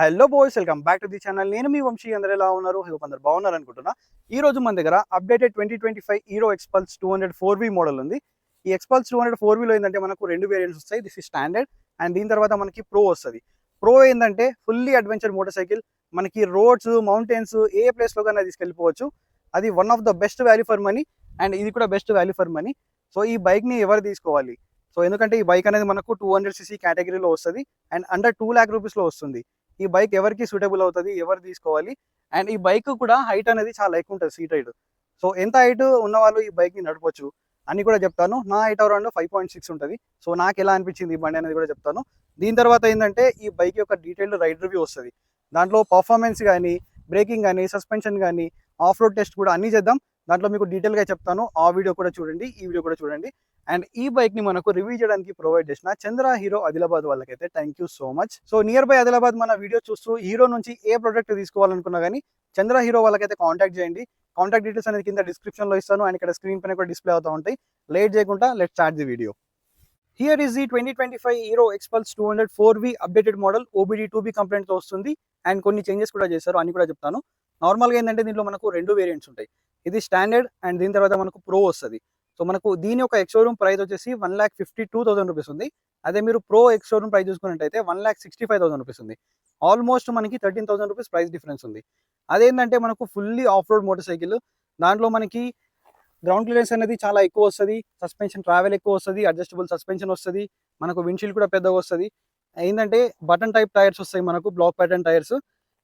Hello boys, welcome back to the channel. నేను మీ వంశీ. అందరూ ఎలా ఉన్నారు? హోప్ అందరు బాగున్నారు అనుకుంటున్నా. ఈ రోజు మన దగ్గర అప్డేటెడ్ 2025 హీరో ఎక్స్పల్స్ 200 4V మోడల్ ఉంది. ఈ ఎక్స్పల్స్ 200 4Vలో ఏంటంటే మనకు రెండు వేరియంట్స్ వస్తాయి. దిస్ ఇస్ స్టాండర్డ్ అండ్ దీని తర్వాత మనకి ప్రో వస్తుంది. ప్రో ఏంటంటే ఫుల్లీ అడ్వెంచర్ మోటార్ సైకిల్. మనకి రోడ్స్, మౌంటైన్స్ ఏ ప్లేస్లో కన్నా తీసుకెళ్ళిపోవచ్చు. అది one of the best value for money and ఇది కూడా best value for money. So ఈ బైక్ని ఎవరు తీసుకోవాలి? సో ఎందుకంటే ఈ బైక్ అనేది మనకు 200cc కేటగిరీలో వస్తుంది అండ్ అండర్ 2 lakh రూపీస్లో వస్తుంది. ఈ బైక్ ఎవరికి సూటబుల్ అవుతుంది, ఎవరు తీసుకోవాలి? అండ్ ఈ బైక్ కూడా హైట్ అనేది చాలా ఎక్కువ ఉంటుంది, సీట్ హైట్. సో ఎంత హైట్ ఉన్న వాళ్ళు ఈ బైక్ని నడపొచ్చు అని కూడా చెప్తాను. నా హైట్ అరౌండ్ 5.6 ఉంటుంది. సో నాకు ఎలా అనిపించింది ఈ బండి అనేది కూడా చెప్తాను. దీని తర్వాత ఏంటంటే ఈ బైక్ యొక్క డీటెయిల్డ్ రైడ్ రివ్యూ వస్తుంది. దాంట్లో పర్ఫార్మెన్స్ కానీ, బ్రేకింగ్ కానీ, సస్పెన్షన్ కానీ, ఆఫ్ రోడ్ టెస్ట్ కూడా అన్నీ చేద్దాం. దాంట్లో మీకు డీటెయిల్గా చెప్తాను. ఆ వీడియో కూడా చూడండి, ఈ వీడియో కూడా చూడండి. అండ్ ఈ బైక్ ని మనకు రివ్యూ చేయడానికి ప్రొవైడ్ చేసిన చంద్ర హీరో ఆదిలాబాద్ వాళ్ళకైతే thank you so much. So near by Adilabad మన వీడియో చూస్తూ హీరో నుంచి ఏ ప్రొడక్ట్ తీసుకోవాలనుకున్నా కానీ చంద్ర హీరో వాళ్ళకైతే కాంటాక్ట్ చేయండి. కాంటాక్ట్ డీటెయిల్స్ అనేది కింద డిస్క్రిప్షన్ లో ఇస్తాను అండ్ ఇక్కడ స్క్రీన్ పైన కూడా డిస్ప్లే అవుతూ ఉంటాయి. లేట్ చేయకుండా let's start the video. Here is the 2025 hero ఎక్స్పల్స్ 200 4V updated model. OBD 2B complaint తో వస్తుంది అండ్ కొన్ని చేంజెస్ కూడా చేశారు అని కూడా చెప్తాను. నార్మల్గా ఏంటంటే దీంట్లో మనకు రెండు వేరియంట్స్ ఉంటాయి. ఇది స్టాండర్డ్ అండ్ దీని తర్వాత మనకు ప్రో వస్తుంది. సో మనకు దీని యొక్క ఎక్స్ షోరూమ్ ప్రైస్ వచ్చేసి 1,52,000 రూపీస్ ఉంది. అదే మీరు ప్రో ఎక్స్ షోరూమ్ ప్రైస్ చూసుకున్నట్టయితే 1,65,000 రూపీస్ ఉంది. ఆల్మోస్ట్ మనకి 13,000 రూపీస్ ప్రైస్ డిఫరెన్స్ ఉంది. అదేంటంటే మనకు fully of road motor cycle. దాంట్లో మనకి గ్రౌండ్ క్లియరెన్స్ అనేది చాలా ఎక్కువ వస్తుంది, సస్పెన్షన్ ట్రావెల్ ఎక్కువ వస్తుంది, అడ్జస్టబుల్ సస్పెన్షన్ వస్తుంది, మనకు విండ్షీల్డ్ కూడా పెద్దగా వస్తుంది. ఏంటంటే బటన్ టైప్ టైర్స్ వస్తాయి, మనకు బ్లాక్ ప్యాటర్న్ టైర్స్.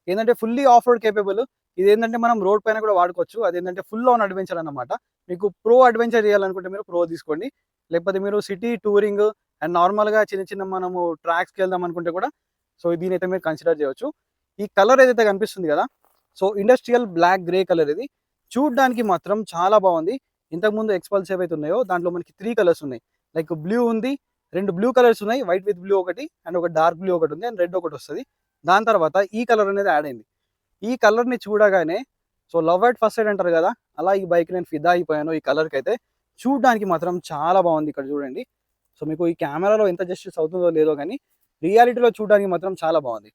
ఏంటంటే ఫుల్లీ ఆఫ్ రోడ్ కేపబుల్. ఇది ఏంటంటే మనం రోడ్ పైన కూడా వాడుకోవచ్చు. అదేంటంటే ఫుల్ ఆన్ అడ్వెంచర్ అన్నమాట. మీకు ప్రో అడ్వెంచర్ చేయాలనుకుంటే మీరు ప్రో తీసుకోండి. లేకపోతే మీరు సిటీ టూరింగ్ అండ్ నార్మల్గా చిన్న చిన్న మనము ట్రాక్స్కి వెళ్దాం అనుకుంటే కూడా సో దీని అయితే మీరు కన్సిడర్ చేయవచ్చు. ఈ కలర్ ఏదైతే కనిపిస్తుంది కదా, so industrial black grey colour. ఇది చూడడానికి మాత్రం చాలా బాగుంది. ఇంతకుముందు ఎక్స్పల్స్ ఏవైతే ఉన్నాయో దాంట్లో మనకి 3 కలర్స్ ఉన్నాయి. లైక్ బ్లూ ఉంది, 2 బ్లూ కలర్స్ ఉన్నాయి, వైట్ విత్ బ్లూ ఒకటి అండ్ ఒక డార్క్ బ్లూ ఒకటి ఉంది అండ్ రెడ్ ఒకటి వస్తుంది. దాని తర్వాత ఈ కలర్ అనేది యాడ్ అయింది. ఈ కలర్ని చూడగానే so love at first side అంటారు కదా, అలా ఈ బైక్ నేను ఫిదా అయిపోయాను ఈ కలర్కి అయితే. చూడడానికి మాత్రం చాలా బాగుంది. ఇక్కడ చూడండి. సో మీకు ఈ కెమెరాలో ఎంత జస్టిస్ అవుతుందో లేదో కానీ రియాలిటీలో చూడడానికి మాత్రం చాలా బాగుంది.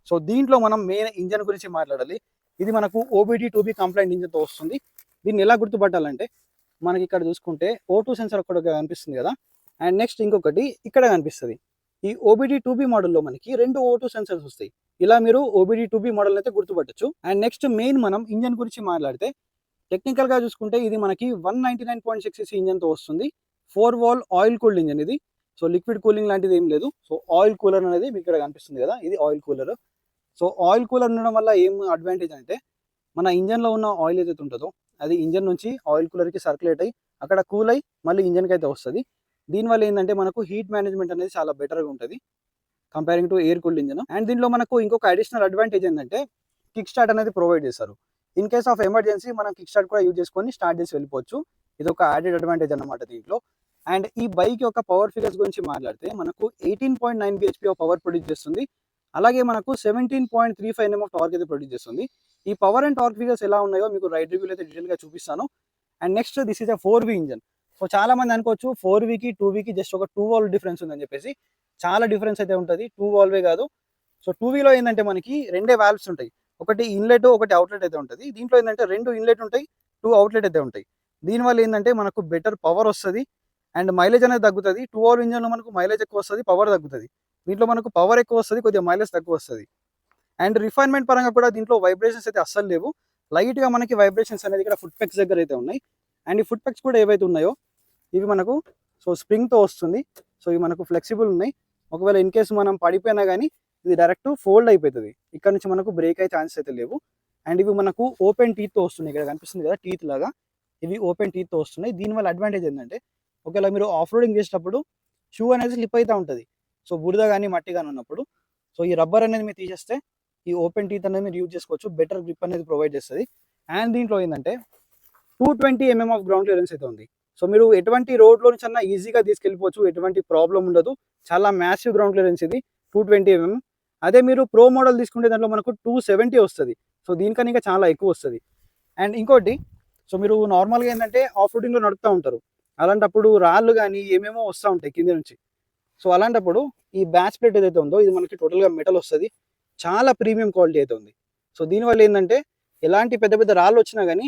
సో దీంట్లో మనం మెయిన్ ఇంజన్ గురించి మాట్లాడాలి. ఇది మనకు OBD 2B కంప్లైంట్ ఇంజన్తో వస్తుంది. దీన్ని ఎలా గుర్తుపట్టాలంటే మనకి ఇక్కడ చూసుకుంటే O2 సెన్సర్ ఒకటి కనిపిస్తుంది కదా, అండ్ నెక్స్ట్ ఇంకొకటి ఇక్కడ కనిపిస్తుంది. ఈ OBD 2B మోడల్లో మనకి 2 O2 సెన్సర్స్ వస్తాయి. ఇలా మీరు OBD 2B మోడల్ అయితే గుర్తుపట్టచ్చు. అండ్ నెక్స్ట్ మెయిన్ మనం ఇంజన్ గురించి మాట్లాడితే టెక్నికల్ గా చూసుకుంటే ఇది మనకి 199.6cc ఇంజన్తో వస్తుంది. 4 వాల్ ఆయిల్ కూల్డ్ ఇంజన్ ఇది. సో లిక్విడ్ కూలింగ్ లాంటిది ఏం లేదు. సో ఆయిల్ కూలర్ అనేది మీకు ఇక్కడ కనిపిస్తుంది కదా, ఇది oil cooler. So oil cooler ఉండడం వల్ల ఏం అడ్వాంటేజ్ అంటే మన ఇంజన్లో ఉన్న ఆయిల్ ఏదైతే ఉంటుందో అది ఇంజన్ నుంచి ఆయిల్ కూలర్కి సర్క్యులేట్ అయ్యి అక్కడ కూల్ అయ్యి మళ్ళీ ఇంజన్కి అయితే వస్తుంది. దీనివల్ల ఏంటంటే మనకు హీట్ మేనేజ్మెంట్ అనేది చాలా బెటర్గా ఉంటుంది comparing to air cooled engine. And దీనిలో మనకు ఇంకొక అడిషనల్ అడ్వాంటేజ్ ఏంటంటే కిక్ స్టార్ట్ అనేది ప్రొవైడ్ చేస్తారు. ఇన్ కేస్ ఆఫ్ ఎమర్జెన్సీ మనం కిక్ స్టార్ట్ కూడా యూజ్ చేసుకొని స్టార్ట్ చేసి వెళ్ళిపోవచ్చు. ఇది ఒక యాడెడ్ అడ్వాంటేజ్ అన్నమాట దీంట్లో. అండ్ ఈ బైక్ యొక్క పవర్ ఫిగర్స్ గురించి మాట్లాడితే మనకు 18.9 bhp ఆఫ్ పవర్ ప్రొడ్యూస్ చేస్తుంది. అలాగే మనకు 17.35 Nm ఆఫ్ టార్క్ అయితే ప్రొడ్యూస్ చేస్తుంది. ఈ పవర్ అండ్ టార్క్ ఫిగర్స్ ఎలా ఉన్నాయో మీకు రైడ్ రివ్యూలో అయితే డీటెయిల్గా చూపిస్తాను. And next this is a 4V engine. So చాలా మంది అనుకోవచ్చు 4Vకి 2Vకి జస్ట్ ఒక 2 వాల్వ్ డిఫరెన్స్ ఉందని చెప్పేసి. చాలా డిఫరెన్స్ అయితే ఉంటుంది, 2 వాల్వే కాదు. సో 2Vలో ఏంటంటే మనకి రెండే వాల్వ్స్ ఉంటాయి, ఒకటి ఇన్లెట్ ఒకటి అవుట్లెట్ అయితే ఉంటుంది. దీంట్లో ఏంటంటే 2 ఇన్లెట్ ఉంటాయి, 2 అవుట్లెట్ అయితే ఉంటాయి. దీనివల్ల ఏంటంటే మనకు బెటర్ పవర్ వస్తుంది అండ్ మైలేజ్ అనేది తగ్గుతుంది. 2 వాల్వ్ ఇంజన్లో మనకు మైలేజ్ ఎక్కువ వస్తుంది, పవర్ తగ్గుతుంది. దీంట్లో మనకు పవర్ ఎక్కువ వస్తుంది, కొద్దిగా మైలేజ్ తక్కువ వస్తుంది. అండ్ రిఫైన్మెంట్ పరంగా కూడా దీంట్లో వైబ్రేషన్స్ అయితే అస్సలు లేవు. లైట్గా మనకి వైబ్రేషన్స్ అనేది ఇక్కడ ఫుట్ పెక్స్ దగ్గర అయితే ఉన్నాయి. అండ్ ఈ ఫుట్ పెక్స్ కూడా ఏవైతే ఉన్నాయో ఇవి మనకు సో స్ప్రింగ్తో వస్తుంది. సో ఇవి మనకు ఫ్లెక్సిబుల్ ఉన్నాయి. ఒకవేళ ఇన్ కేసు మనం పడిపోయినా కానీ ఇది డైరెక్ట్ ఫోల్డ్ అయిపోతుంది. ఇక్కడ నుంచి మనకు బ్రేక్ అయ్యే ఛాన్సెస్ అయితే లేవు. అండ్ ఇవి మనకు ఓపెన్ టీత్తో వస్తున్నాయి. ఇక్కడ కనిపిస్తుంది కదా టీత్ లాగా, ఇవి ఓపెన్ టీత్తో వస్తున్నాయి. దీనివల్ల అడ్వాంటేజ్ ఏంటంటే ఒకవేళ మీరు ఆఫ్ రోడింగ్ చేసేటప్పుడు షూ అనేది స్లిప్ అవుతూ ఉంటుంది. సో బురద కానీ మట్టి కానీ ఉన్నప్పుడు సో ఈ రబ్బర్ అనేది మీరు తీసేస్తే ఈ ఓపెన్ టీత్ అనేది మీరు యూజ్ చేసుకోవచ్చు. బెటర్ గ్రిప్ అనేది ప్రొవైడ్ చేస్తుంది. అండ్ దీంట్లో ఏంటంటే 220 mm ఆఫ్ గ్రౌండ్ క్లియరెన్స్ అయితే ఉంది. సో మీరు ఎటువంటి రోడ్లో నుంచి అన్నా ఈజీగా తీసుకెళ్ళిపోవచ్చు, ఎటువంటి ప్రాబ్లం ఉండదు. చాలా మ్యాసివ్ గ్రౌండ్ క్లియరెన్స్ ఇది 220 mm. అదే మీరు ప్రో మోడల్ తీసుకుంటే దాంట్లో మనకు 270 వస్తుంది. సో దీనికన్నా ఇంకా చాలా ఎక్కువ వస్తుంది. అండ్ ఇంకోటి సో మీరు నార్మల్గా ఏంటంటే ఆఫ్ రోడింగ్లో నడుపుతూ ఉంటారు, అలాంటప్పుడు రాళ్ళు కానీ ఏమేమో వస్తూ ఉంటాయి కింద నుంచి. సో అలాంటప్పుడు ఈ బ్యాచ్ ప్లేట్ ఏదైతే ఉందో ఇది మనకి టోటల్గా మెటల్ వస్తుంది. చాలా ప్రీమియం క్వాలిటీ అయితే ఉంది. సో దీనివల్ల ఏంటంటే ఎలాంటి పెద్ద పెద్ద రాళ్ళు వచ్చినా కానీ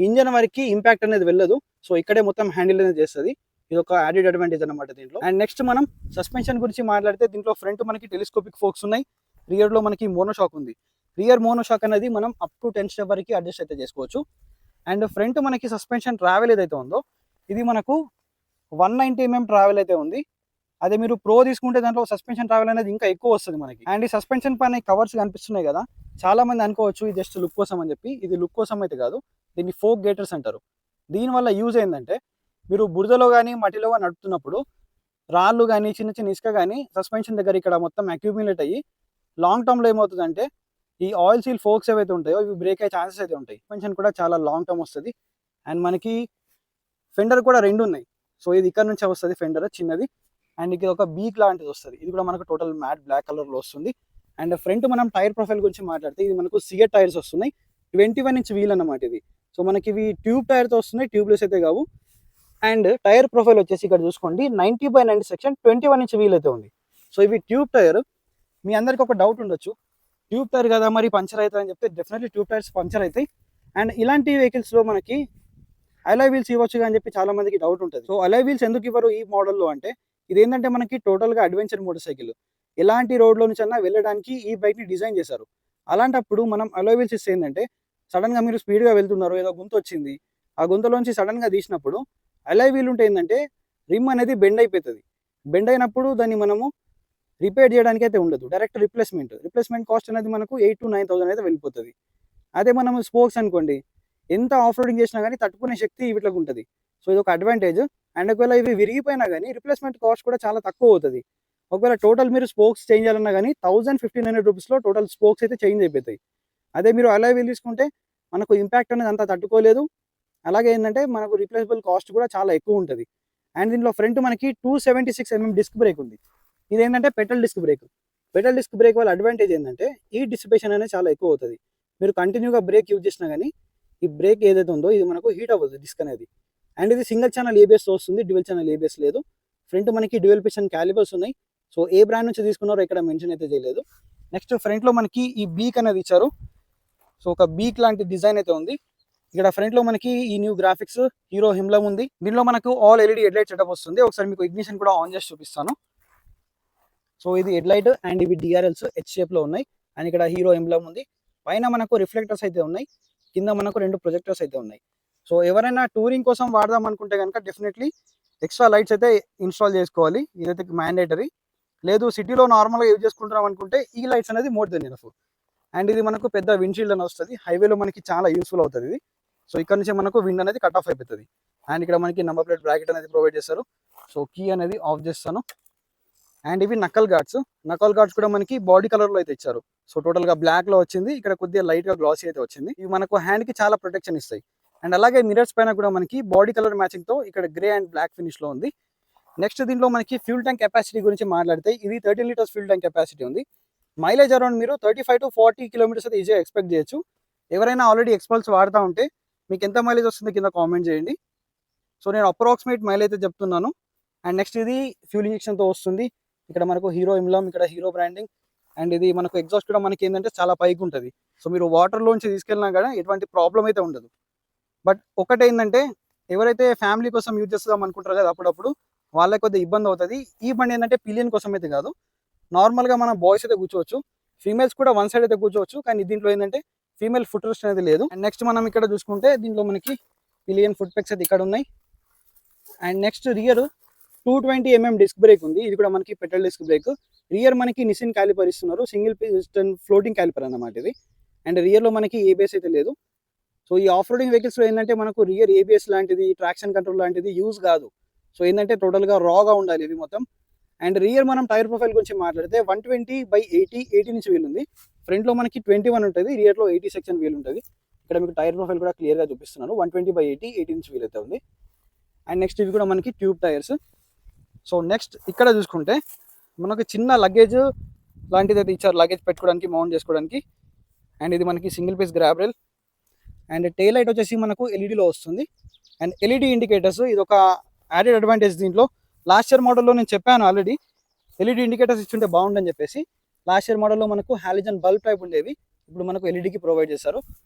ఇంజన్ వరకు ఇంపాక్ట్ అనేది వెళ్ళదు. సో ఇక్కడే మొత్తం హ్యాండిల్ అనేది చేస్తుంది. ఇది ఒక యాడెడ్ అడ్వాంటేజ్ అనమాట దీంట్లో. అండ్ నెక్స్ట్ మనం సస్పెన్షన్ గురించి మాట్లాడితే దీంట్లో ఫ్రంట్ మనకి టెలిస్కోపిక్ ఫోక్స్ ఉన్నాయి, రియర్ లో మనకి మోనోషాక్ ఉంది. రియర్ మోనోషాక్ అనేది మనం అప్ టు 10 స్టెప్ వరకు అడ్జస్ట్ అయితే చేసుకోవచ్చు. అండ్ ఫ్రంట్ మనకి సస్పెన్షన్ ట్రావెల్ ఏదైతే ఉందో ఇది మనకు 190 mm ట్రావెల్ అయితే ఉంది. అదే మీరు ప్రో తీసుకుంటే దాంట్లో సస్పెన్షన్ ట్రావెల్ అనేది ఇంకా ఎక్కువ వస్తుంది మనకి. అండ్ ఈ సస్పెన్షన్ పైన కవర్స్ కనిపిస్తున్నాయి కదా, చాలా మంది అనుకోవచ్చు ఇది జస్ట్ లుక్ కోసం అని చెప్పి. ఇది లుక్ కోసం అయితే కాదు, దీన్ని ఫోక్ గేటర్స్ అంటారు. దీనివల్ల యూజ్ ఏంటంటే మీరు బురదలో కానీ మట్టిలో కానీ నడుపుతున్నప్పుడు రాళ్ళు కానీ చిన్న చిన్న ఇసుక కానీ సస్పెన్షన్ దగ్గర ఇక్కడ మొత్తం అక్యూమిలేట్ అయ్యి లాంగ్ టర్మ్లో ఏమవుతుందంటే ఈ ఆయిల్ సీల్ ఫోక్స్ ఏవైతే ఉంటాయో ఇవి బ్రేక్ అయ్యే ఛాన్సెస్ అయితే ఉంటాయి. సస్పెన్షన్ కూడా చాలా లాంగ్ టర్మ్ వస్తుంది. అండ్ మనకి ఫెండర్ కూడా 2 ఉన్నాయి. సో ఇది ఇక్కడ నుంచి వస్తుంది ఫెండర్ చిన్నది, అండ్ ఇక్కడ ఒక బీక్ లాంటిది వస్తుంది. ఇది కూడా మనకు టోటల్ మ్యాట్ బ్లాక్ కలర్లో వస్తుంది. అండ్ ఫ్రంట్ మనం టైర్ ప్రొఫైల్ గురించి మాట్లాడితే ఇది మనకు సియర్ టైర్స్ వస్తున్నాయి. 21 ఇంచ్ వీల్ అన్నమాట ఇది. సో మనకి ఇవి ట్యూబ్ టైర్తో వస్తున్నాయి, ట్యూబ్లెస్ అయితే కావు. అండ్ టైర్ ప్రొఫైల్ వచ్చేసి ఇక్కడ చూసుకోండి 90/90 సెక్షన్ 21 ఇంచ్ వీల్ అయితే ఉంది. సో ఇవి ట్యూబ్ టైర్. మీ అందరికి ఒక డౌట్ ఉండొచ్చు, ట్యూబ్ టైర్ కదా మరి పంచర్ అవుతుంది అని చెప్తే డెఫినెట్లీ ట్యూబ్ టైర్స్ పంచర్ అవుతాయి. అండ్ ఇలాంటి వెహికల్స్లో మనకి అలాయ్ వీల్స్ ఇవ్వచ్చు అని చెప్పి చాలా మందికి డౌట్ ఉంటుంది. సో అలాయ్ వీల్స్ ఎందుకు ఇవ్వరు ఈ మోడల్లో అంటే ఇది ఏంటంటే మనకి టోటల్గా అడ్వెంచర్ మోటార్ సైకిల్, ఎలాంటి రోడ్లో నుంచి అన్నా వెళ్ళడానికి ఈ బైక్ని డిజైన్ చేశారు. అలాంటప్పుడు మనం అలాయ్ వీల్స్ ఇస్తే ఏంటంటే సడన్గా మీరు స్పీడ్గా వెళ్తున్నారు, ఏదో గుంత వచ్చింది, ఆ గుంతలోంచి సడన్గా తీసినప్పుడు అలాయ్ వీల్ ఉంటే ఏంటంటే రిమ్ అనేది బెండ్ అయిపోతుంది. బెండ్ అయినప్పుడు దాన్ని మనము రిపేర్ చేయడానికి అయితే ఉండదు, డైరెక్ట్ రిప్లేస్మెంట్ కాస్ట్ అనేది మనకు 8,000 to 9,000 అయితే వెళ్ళిపోతుంది. అదే మనము స్పోక్స్ అనుకోండి, ఎంత ఆఫ్ రోడింగ్ చేసినా కానీ తట్టుకునే శక్తి వీటికి ఉంటుంది. సో ఇది ఒక అడ్వాంటేజ్. అండ్ ఒకవేళ ఇవి విరిగిపోయినా కానీ రిప్లేస్మెంట్ కాస్ట్ కూడా చాలా తక్కువ అవుతుంది. ఒకవేళ టోటల్ మీరు స్పోక్స్ చేంజ్ చేయాలన్నా కానీ 1,000-1,500 రూపీస్లో టోటల్ స్పోక్స్ అయితే చేంజ్ అయిపోతాయి. అదే మీరు అలాయ్ వీల్ తీసుకుంటే మనకు ఇంపాక్ట్ అనేది అంతా తట్టుకోలేదు. అలాగే ఏంటంటే మనకు రిప్లేసబుల్ కాస్ట్ కూడా చాలా ఎక్కువ ఉంటుంది. అండ్ దీంట్లో ఫ్రంట్ మనకి 276 mm డిస్క్ బ్రేక్ ఉంది. ఇది ఏంటంటే petal disc brake. Petal disc brake వల్ల అడ్వాంటేజ్ ఏంటంటే ఈ డిసిపేషన్ అనేది చాలా ఎక్కువ అవుతుంది. మీరు కంటిన్యూగా బ్రేక్ యూజ్ చేసినా కానీ ఈ బ్రేక్ ఏదైతే ఉందో ఇది మనకు హీట్ అవ్వదు డిస్క్ అనేది. అండ్ ఇది సింగిల్ ఛానల్ ఏబిఎస్ వస్తుంది, డ్యూయల్ ఛానల్ ఏబిఎస్ లేదు. ఫ్రంట్ మనకి డ్యూయల్ పిస్టన్ క్యాలిబర్స్ ఉన్నాయి. సో ఏ బ్రాండ్ నుంచి తీసుకున్నారో ఇక్కడ మెన్షన్ అయితే చేయలేదు. నెక్స్ట్ ఫ్రంట్లో మనకి ఈ బీక్ అనేది ఇచ్చారు. సో ఒక బీక్ లాంటి డిజైన్ అయితే ఉంది. ఇక్కడ ఫ్రంట్లో మనకి ఈ న్యూ గ్రాఫిక్స్ హీరో హిమ్లం ఉంది. దీనిలో మనకు all LED head light setup వస్తుంది. ఒకసారి మీకు ఇగ్నిషన్ కూడా ఆన్ చేసి చూపిస్తాను. సో ఇది హెడ్ లైట్ అండ్ ఇవి డిఆర్ఎల్స్ హెచ్ షేప్లో ఉన్నాయి. అండ్ ఇక్కడ హీరో హిమ్లం ఉంది. పైన మనకు రిఫ్లెక్టర్స్ అయితే ఉన్నాయి, కింద మనకు 2 ప్రొజెక్టర్స్ అయితే ఉన్నాయి. సో ఎవరైనా టూరింగ్ కోసం వాడదాం అనుకుంటే కనుక డెఫినెట్లీ ఎక్స్ట్రా లైట్స్ అయితే ఇన్స్టాల్ చేసుకోవాలి, ఇదైతే మ్యాండేటరీ. లేదు సిటీలో నార్మల్గా యూజ్ చేసుకుంటున్నాం అనుకుంటే ఈ లైట్స్ అనేది మోర్ దెన్ ఎనఫ్. అండ్ ఇది మనకు పెద్ద విండ్షీల్డ్ అని వస్తుంది, హైవేలో మనకి చాలా యూస్ఫుల్ అవుతుంది ఇది. సో ఇక్కడ నుంచి మనకు విండ్ అనేది కట్ ఆఫ్ అయిపోతుంది. అండ్ ఇక్కడ మనకి నెంబర్ ప్లేట్ బ్రాకెట్ అనేది ప్రొవైడ్ చేస్తారు. సో కీ అనేది ఆఫ్ చేస్తాను. అండ్ ఇవి నకల్ గార్డ్స్ కూడా మనకి బాడీ కలర్లో అయితే ఇచ్చారు. సో టోటల్గా బ్లాక్లో వచ్చింది, ఇక్కడ కొద్దిగా లైట్గా గ్లాసీ అయితే వచ్చింది. ఇవి మనకు హ్యాండ్కి చాలా ప్రొటెక్షన్ ఇస్తాయి. అండ్ అలాగే మిరర్స్ పైన కూడా మనకి బాడీ కలర్ మ్యాచింగ్తో ఇక్కడ గ్రే అండ్ బ్లాక్ ఫినిష్లో ఉంది. నెక్స్ట్ దీంట్లో మనకి ఫ్యూల్ ట్యాంక్ కెపాసిటీ గురించి మాట్లాడితే ఇది 13 లీటర్స్ ఫ్యూల్ ట్యాంక్ కెపాసిటీ ఉంది. మైలేజ్ అరౌండ్ మీరు 35 to 40 కిలోమీటర్స్ అయితే ఈజీగా ఎక్స్పెక్ట్ చేయొచ్చు. ఎవరైనా ఆల్రెడీ ఎక్స్పల్స్ వాడుతూ ఉంటే మీకు ఎంత మైలేజ్ వస్తుంది కింద కామెంట్ చేయండి. సో నేను అప్రాక్సిమేట్ మైలేజ్ అయితే చెప్తున్నాను. అండ్ నెక్స్ట్ ఇది ఫ్యూల్ ఇంజెక్షన్తో వస్తుంది. ఇక్కడ మనకు హీరో ఎంబ్లమ్, ఇక్కడ హీరో బ్రాండింగ్. అండ్ ఇది మనకు ఎగ్జాస్ట్ కూడా మనకి ఏంటంటే చాలా పైకి ఉంటుంది. సో మీరు వాటర్లోంచి తీసుకెళ్ళినా కూడా ఎటువంటి ప్రాబ్లం అయితే ఉండదు. బట్ ఒకటి ఏంటంటే ఎవరైతే ఫ్యామిలీ కోసం యూజ్ చేస్తాం అనుకుంటారు కదా అప్పుడప్పుడు వాళ్ళకి కొద్దిగా ఇబ్బంది అవుతుంది. ఈ బండి ఏంటంటే పిలియన్ కోసం అయితే కాదు, నార్మల్గా మన బాయ్స్ అయితే కూర్చోవచ్చు, ఫీమేల్స్ కూడా వన్ సైడ్ అయితే కూర్చోవచ్చు. కానీ దీంట్లో ఏంటంటే ఫీమేల్ ఫుట్ రెస్ట్ అనేది లేదు. అండ్ నెక్స్ట్ మనం ఇక్కడ చూసుకుంటే దీంట్లో మనకి పిలియన్ ఫుట్ పెక్స్ అయితే ఇక్కడ ఉన్నాయి. And next rear 220 mm disc brake ఉంది. ఇది కూడా మనకి పెట్రోల్ డిస్క్ బ్రేక్. రియర్ మనకి నిసిన్ క్యాలిపర్ ఇస్తున్నారు, సింగిల్ పిస్టన్ ఫ్లోటింగ్ క్యాలిపర్ అన్నమాట ఇది. అండ్ రియర్లో మనకి ఏబిఎస్ అయితే లేదు. సో ఈ ఆఫ్ రోడింగ్ వెహికల్స్లో ఏంటంటే మనకు రియర్ ఏబిఎస్ లాంటిది, ట్రాక్షన్ కంట్రోల్ లాంటిది యూజ్ కాదు. సో ఏంటంటే టోటల్గా రాగా ఉండాలి ఇవి మొత్తం. అండ్ రియర్ మనం టైర్ ప్రొఫైల్ గురించి మాట్లాడితే 120/80 18 ఇంచ్ వీల్ ఉంది. ఫ్రంట్లో మనకి 21 ఉంటుంది, రియర్లో 80 సెక్షన్ వీల్ ఉంటుంది. ఇక్కడ మీకు టైర్ ప్రొఫైల్ కూడా క్లియర్గా చూపిస్తున్నాను. 120/80 18 ఇంచ్ వీల్ అయితే ఉంది. అండ్ నెక్స్ట్ ఇవి కూడా మనకి ట్యూబ్ టైర్స్. సో నెక్స్ట్ ఇక్కడ చూసుకుంటే మనకు చిన్న లగేజ్ లాంటిది అయితే ఇచ్చారు, లగేజ్ పెట్టుకోవడానికి, మౌంట్ చేసుకోవడానికి. అండ్ ఇది మనకి single piece grab rail. And tail light వచ్చేసి మనకు ఎల్ఈడిలో వస్తుంది. అండ్ ఎల్ఈడి ఇండికేటర్స్ ఇది ఒక యాడెడ్ అడ్వాంటేజ్ దీంట్లో. లాస్ట్ ఇయర్ మోడల్లో నేను చెప్పాను ఆల్రెడీ ఎల్ఈడి ఇండికేటర్స్ ఇచ్చుంటే బాగుండని చెప్పేసి. లాస్ట్ ఇయర్ మోడల్లో మనకు హాలిజన్ బల్బ్ టైప్ ఉండేవి, ఇప్పుడు మనకు ఎల్ఈడికి ప్రొవైడ్ చేశారు.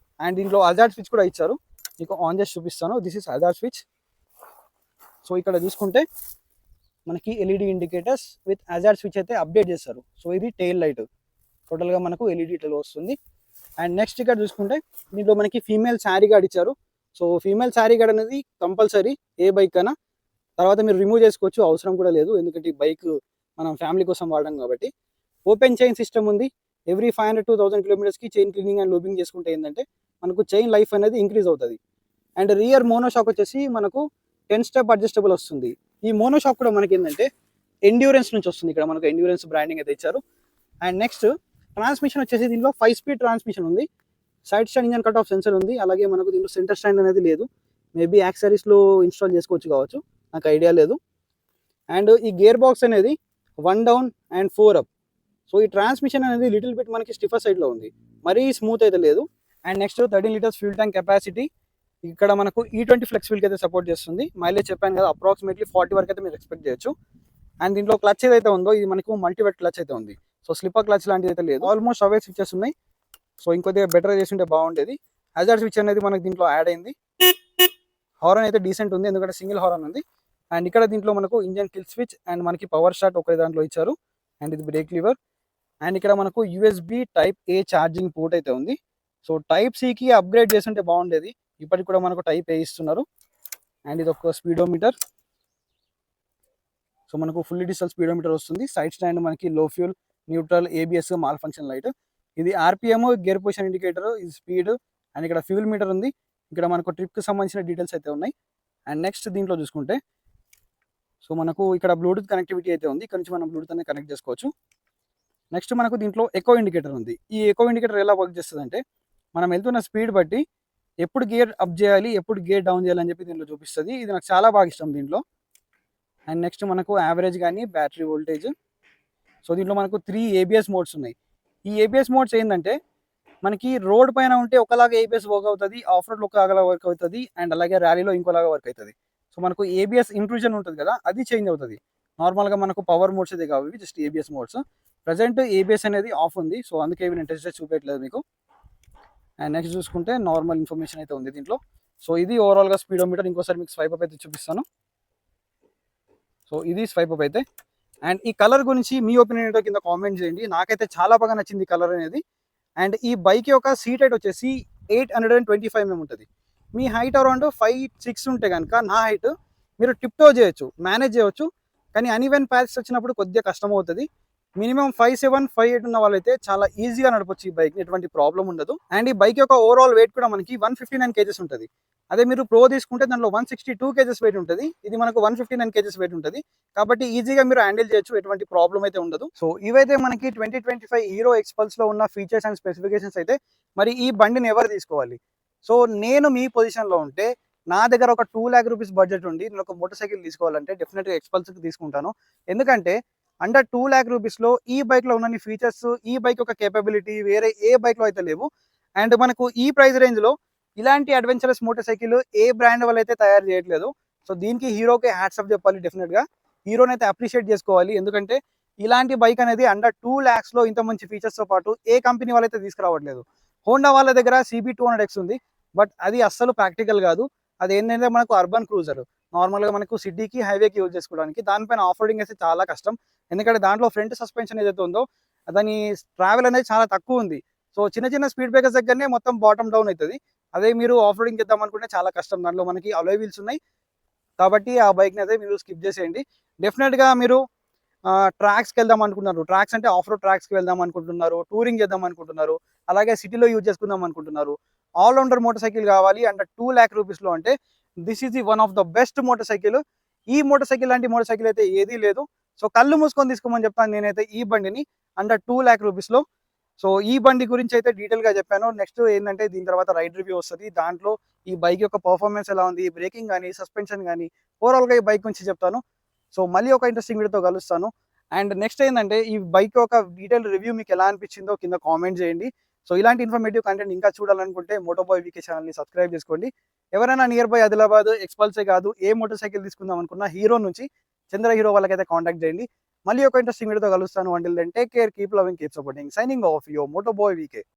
అండ్ దీంట్లో హజార్డ్ స్విచ్ కూడా ఇచ్చారు, మీకు ఆన్ చేసి చూపిస్తాను. This is hazard switch. So ఇక్కడ చూసుకుంటే మనకి LED indicators with hazard switch అయితే అప్డేట్ చేస్తారు. సో ఇది టెయిల్ లైట్, టోటల్గా మనకు ఎల్ఈడి టెల్ వస్తుంది. అండ్ నెక్స్ట్ ఇక్కడ చూసుకుంటే దీంట్లో మనకి ఫీమేల్ శారీ గార్డ్ ఇచ్చారు. సో ఫీమేల్ శారీ గార్డ్ అనేది కంపల్సరీ ఏ బైక్ అయినా, తర్వాత మీరు రిమూవ్ చేసుకోవచ్చు, అవసరం కూడా లేదు, ఎందుకంటే ఈ బైక్ మనం ఫ్యామిలీ కోసం వాడడం కాబట్టి. ఓపెన్ చైన్ సిస్టమ్ ఉంది. ఎవ్రీ 500 to 1000 కిలోమీటర్స్కి చైన్ క్లీనింగ్ అండ్ లూబింగ్ చేసుకుంటే ఏంటంటే మనకు చైన్ లైఫ్ అనేది ఇంక్రీజ్ అవుతుంది. అండ్ రియర్ మోనోషాక్ వచ్చేసి మనకు 10 స్టెప్ అడ్జస్టబుల్ వస్తుంది. ఈ మోనోషాక్ కూడా మనకి ఏంటంటే ఎండ్యూరెన్స్ నుంచి వస్తుంది, ఇక్కడ మనకు ఎండ్యూరెన్స్ బ్రాండింగ్ అయితే ఇచ్చారు. అండ్ నెక్స్ట్ ట్రాన్స్మిషన్ వచ్చేసి దీంట్లో 5 స్పీడ్ ట్రాన్స్మిషన్ ఉంది. Side stand engine cut off sensor ఉంది. అలాగే మనకు దీంట్లో సెంటర్ స్టాండ్ అనేది లేదు, మేబీ యాక్సరీస్లో ఇన్స్టాల్ చేసుకోవచ్చు కావచ్చు, నాకు ఐడియా లేదు. అండ్ ఈ గేర్ బాక్స్ అనేది 1 డౌన్ అండ్ 4 అప్. సో ఈ ట్రాన్స్మిషన్ అనేది లిటిల్ బిట్ మనకి స్టిఫర్ సైడ్లో ఉంది, మరీ స్మూత్ అయితే లేదు. And next 13 litres fuel tank capacity. ఇక్కడ మనకు E20 ఫ్లెక్స్ వీల్కి అయితే సపోర్ట్ చేస్తుంది. మైలేజ్ చెప్పాను కదా, అప్రాక్సిమేట్లీ 40 వరకు అయితే మీరు ఎక్స్పెక్ట్ చేయొచ్చు. అండ్ దీంట్లో క్లచ్ ఏదైతే ఉందో ఇది మనకు మల్టీవెట్ క్లచ్ అయితే ఉంది. సో స్లిప్పర్ క్లచ్ లాంటిది అయితే లేదు. ఆల్మోస్ట్ అవే స్విచెస్ ఉన్నాయి. సో ఇంకొద్దిగా బెటర్ చేసి ఉంటే బాగుండేది. హజార్డ్ స్విచ్ అనేది మనకి దీంట్లో యాడ్ అయింది. హారన్ అయితే డీసెంట్ ఉంది, ఎందుకంటే సింగిల్ హారన్ ఉంది. అండ్ ఇక్కడ దీంట్లో మనకు ఇంజన్ కిల్ స్విచ్ అండ్ మనకి పవర్ స్టార్ట్ ఒకే దాంట్లో ఇచ్చారు. అండ్ ఇది బ్రేక్ లివర్. అండ్ ఇక్కడ మనకు USB టైప్ ఏ ఛార్జింగ్ పోర్ట్ అయితే ఉంది. సో టైప్ సికి అప్గ్రేడ్ చేస్తుంటే బాగుండేది, ఇప్పటికి కూడా మనకు టైప్ ఏ ఇస్తున్నారు. అండ్ ఇది ఒక స్పీడోమీటర్. సో మనకు ఫుల్లీ డిజిటల్ స్పీడోమీటర్ వస్తుంది. సైడ్ స్టాండ్ మనకి లో fuel, neutral, ABS, mall function light. ఇది RPM, గేర్ పొజిషన్ ఇండికేటర్, ఇది స్పీడ్. అండ్ ఇక్కడ ఫ్యూల్ మీటర్ ఉంది. ఇక్కడ మనకు ట్రిప్కి సంబంధించిన డీటెయిల్స్ అయితే ఉన్నాయి. అండ్ నెక్స్ట్ దీంట్లో చూసుకుంటే సో మనకు ఇక్కడ బ్లూటూత్ కనెక్టివిటీ అయితే ఉంది, ఇక్కడ నుంచి మనం బ్లూటూత్ అనేది కనెక్ట్ చేసుకోవచ్చు. నెక్స్ట్ మనకు దీంట్లో ఎకో ఇండికేటర్ ఉంది. ఈ ఎకో ఇండికేటర్ ఎలా వర్క్ చేస్తుంది అంటే మనం వెళ్తున్న స్పీడ్ బట్టి ఎప్పుడు గేర్ అప్ చేయాలి, ఎప్పుడు గేర్ డౌన్ చేయాలని చెప్పి దీంట్లో చూపిస్తుంది. ఇది నాకు చాలా బాగా ఇష్టం దీంట్లో. అండ్ నెక్స్ట్ మనకు యావరేజ్ కానీ బ్యాటరీ వోల్టేజ్. సో దీంట్లో మనకు 3 ABS మోడ్స్ ఉన్నాయి. ఈ ABS మోడ్స్ ఏంటంటే మనకి రోడ్ పైన ఉంటే ఒకలాగా ABS వర్క్ అవుతుంది, ఆఫ్ రోడ్లో ఒకలాగా వర్క్ అవుతుంది, అండ్ అలాగే ర్యాలీలో ఇంకోలాగా వర్క్ అవుతుంది. సో మనకు ABS ఇంట్రూజన్ ఉంటుంది కదా, అది చేంజ్ అవుతుంది. నార్మల్గా మనకు పవర్ మోడ్స్ అయితే కావు, just ABS modes. Present ABS అనేది ఆఫ్ ఉంది, సో అందుకే నేను టెస్ట్ చేసి చూపించట్లేదు మీకు. అండ్ నెక్స్ట్ చూసుకుంటే నార్మల్ ఇన్ఫర్మేషన్ అయితే ఉంది దీంట్లో. సో ఇది ఓవరాల్గా స్పీడోమీటర్. ఇంకోసారి మీకు స్వైప్ అప్ అయితే చూపిస్తాను. సో ఇది స్వైప్ అప్ అయితే. అండ్ ఈ కలర్ గురించి మీ ఒపీనియన్ ఏంటో కింద కామెంట్ చేయండి. నాకైతే చాలా బాగా నచ్చింది ఈ కలర్ అనేది. అండ్ ఈ బైక్ యొక్క సీట్ హైట్ వచ్చేసి 825 mm ఉంటుంది. మీ హైట్ అరౌండ్ 5'6" ఉంటే కనుక నా హైట్ మీరు టిప్టో చేయొచ్చు, మేనేజ్ చేయవచ్చు. కానీ అన్ఈవెన్ ప్యాచెస్ వచ్చినప్పుడు కొద్దిగా కష్టం అవుతుంది. మినిమం 5'7", 5'8" ఉన్న వాళ్ళైతే చాలా ఈజీగా నడపచ్చు ఈ బైక్, ఎటువంటి ప్రాబ్లం ఉండదు. అండ్ ఈ బైక్ యొక్క ఓవరాల్ వెయిట్ కూడా మనకి 159 kgs ఉంటుంది. అదే మీరు ప్రో తీసుకుంటే దాంట్లో 162 kgs వెయిట్ ఉంటుంది. ఇది మనకు 159 kgs వెయిట్ ఉంటుంది. కాబట్టి ఈజీగా మీరు హ్యాండిల్ చేయొచ్చు, ఎటువంటి ప్రాబ్లం అయితే ఉండదు. సో ఇవైతే మనకి 2025 హీరో ఎక్స్పల్స్ లో ఉన్న ఫీచర్స్ అండ్ స్పెసిఫికేషన్స్ అయితే. మరి ఈ బండిని ఎవరు తీసుకోవాలి? సో నేను మీ పొజిషన్లో ఉంటే నా దగ్గర ఒక 2 lakh rupees బడ్జెట్ ఉండి నేను ఒక మోటార్ సైకిల్ తీసుకోవాలంటే డెఫినెట్గా ఎక్స్పల్స్కి తీసుకుంటాను. ఎందుకంటే అండర్ 2 lakh rupees లో ఈ బైక్లో ఉన్న ఫీచర్స్, ఈ బైక్ యొక్క కేపబిలిటీ వేరే ఏ బైక్లో అయితే లేవు. అండ్ మనకు ఈ ప్రైస్ రేంజ్లో ఇలాంటి అడ్వెంచరస్ మోటార్ సైకిల్ ఏ బ్రాండ్ వాళ్ళు అయితే తయారు చేయట్లేదు. సో దీనికి హీరోకి హ్యాట్స్ ఆఫ్ చెప్పాలి, డెఫినెట్గా హీరోని అయితే అప్రిషియేట్ చేసుకోవాలి. ఎందుకంటే ఇలాంటి బైక్ అనేది అండర్ 2 lakhs లో ఇంత మంచి ఫీచర్స్తో పాటు ఏ కంపెనీ వాళ్ళైతే తీసుకురావట్లేదు. హోండా వాళ్ళ దగ్గర CB200X ఉంది, బట్ అది అస్సలు ప్రాక్టికల్ కాదు. అది ఏంటంటే మనకు అర్బన్ క్రూజర్, నార్మల్గా మనకు సిటీకి హైవేకి యూజ్ చేసుకోవడానికి. దానిపైన ఆఫ్ రోడింగ్ అయితే చాలా కష్టం, ఎందుకంటే దాంట్లో ఫ్రంట్ సస్పెన్షన్ ఏదైతే ఉందో దాని ట్రావెల్ అనేది చాలా తక్కువ ఉంది. సో చిన్న చిన్న స్పీడ్ బ్రేకర్స్ దగ్గరనే మొత్తం బాటమ్ డౌన్ అవుతుంది. అదే మీరు ఆఫ్ రోడింగ్ చేద్దాం అనుకుంటే చాలా కష్టం. దాంట్లో మనకి అలోయ్ వీల్స్ ఉన్నాయి, కాబట్టి ఆ బైక్ని అయితే మీరు స్కిప్ చేసేయండి. డెఫినెట్గా మీరు ట్రాక్స్కి వెళ్దాం అనుకుంటున్నారు, ట్రాక్స్ అంటే ఆఫ్ రోడ్ ట్రాక్స్కి వెళ్దాం అనుకుంటున్నారు, టూరింగ్ చేద్దాం అనుకుంటున్నారు, అలాగే సిటీలో యూజ్ చేసుకుందాం అనుకుంటున్నారు, ఆల్రౌండర్ మోటార్ సైకిల్ కావాలి అండర్ 2 lakh rupees లో అంటే this is the one of the best motor cycle. ఈ మోటార్ సైకిల్ లాంటి మోటార్ సైకిల్ అయితే ఏదీ లేదు. సో కళ్ళు మూసుకొని తీసుకోమని చెప్తాను నేనైతే ఈ బండిని అండర్ 2 lakh rupees లో. సో ఈ బండి గురించి అయితే డీటెయిల్గా చెప్పాను. నెక్స్ట్ ఏంటంటే దీని తర్వాత రైడ్ రివ్యూ వస్తుంది, దాంట్లో ఈ బైక్ యొక్క పర్ఫార్మెన్స్ ఎలా ఉంది, బ్రేకింగ్ కానీ, సస్పెన్షన్ కానీ, ఓవరాల్గా ఈ బైక్ గురించి చెప్తాను. సో మళ్ళీ ఒక ఇంట్రెస్టింగ్ వీడియోతో కలుస్తాను. అండ్ నెక్స్ట్ ఏంటంటే ఈ బైక్ యొక్క డీటెయిల్ రివ్యూ మీకు ఎలా అనిపించిందో కింద కామెంట్ చేయండి. సో ఇలాంటి ఇన్ఫర్మేటివ్ కంటెంట్ ఇంకా చూడాలనుకుంటే మోటోబాయ్ వీకే ఛానల్ని సబ్స్క్రైబ్ చేసుకోండి. ఎవరైనా నియర్ బై ఆదిలాబాద్ ఎక్స్పల్సే కాదు ఏ మోటార్ సైకిల్ తీసుకుందాం అనుకున్నా హీరో నుంచి చంద్ర హీరో వాళ్ళకైతే కాంటాక్ట్ చేయండి. మళ్ళీ ఒక ఇంట్రెస్టింగ్ వీడియోతో కలుస్తాను. Until then take care, keep loving, keep supporting. Signing off your moto boy VK.